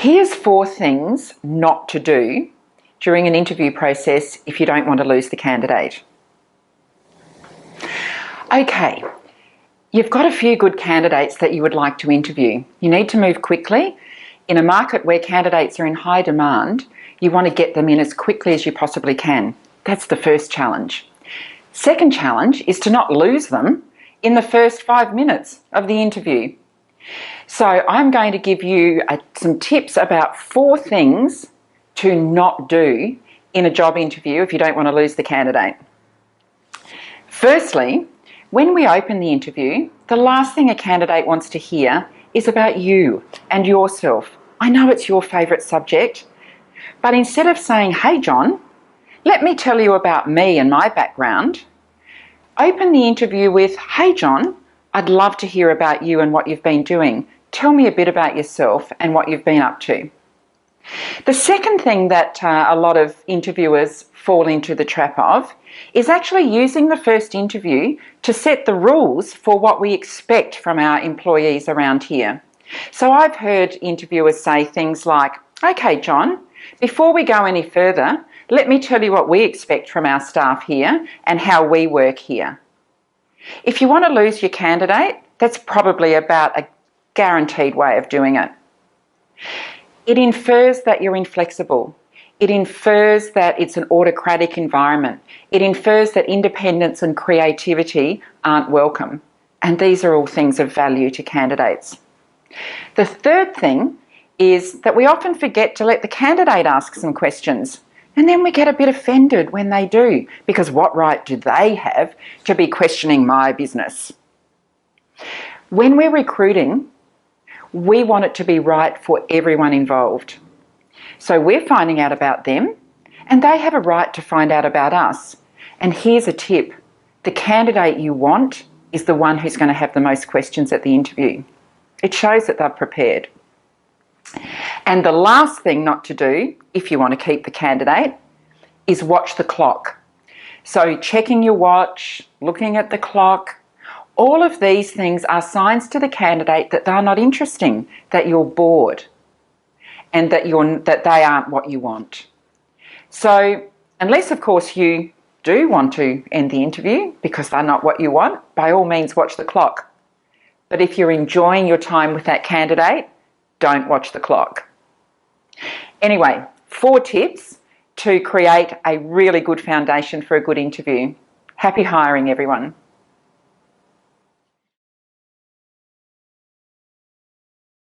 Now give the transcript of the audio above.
Here's 4 things not to do during an interview process if you don't want to lose the candidate. Okay, you've got a few good candidates that you would like to interview. You need to move quickly. In a market where candidates are in high demand, you want to get them in as quickly as you possibly can. That's the first challenge. Second challenge is to not lose them in the first 5 minutes of the interview. So I'm going to give you some tips about 4 things to not do in a job interview if you don't want to lose the candidate. Firstly, when we open the interview, the last thing a candidate wants to hear is about you and yourself. I know it's your favourite subject, but instead of saying, "Hey John, let me tell you about me and my background," open the interview with, "Hey John, I'd love to hear about you and what you've been doing. Tell me a bit about yourself and what you've been up to." The second thing that a lot of interviewers fall into the trap of is actually using the first interview to set the rules for what we expect from our employees around here. So I've heard interviewers say things like, "Okay, John, before we go any further, let me tell you what we expect from our staff here and how we work here." If you want to lose your candidate, that's probably about a guaranteed way of doing it. It infers that you're inflexible. It infers that it's an autocratic environment. It infers that independence and creativity aren't welcome. And these are all things of value to candidates. The third thing is that we often forget to let the candidate ask some questions. And then we get a bit offended when they do, because what right do they have to be questioning my business? When we're recruiting, we want it to be right for everyone involved. So we're finding out about them, and they have a right to find out about us. And here's a tip. The candidate you want is the one who's going to have the most questions at the interview. It shows that they're prepared. And the last thing not to do, if you want to keep the candidate, is watch the clock. So checking your watch, looking at the clock, all of these things are signs to the candidate that they're not interesting, that you're bored, and that they aren't what you want. So unless, of course, you do want to end the interview because they're not what you want, by all means watch the clock. But if you're enjoying your time with that candidate, don't watch the clock. Anyway, 4 tips to create a really good foundation for a good interview. Happy hiring, everyone.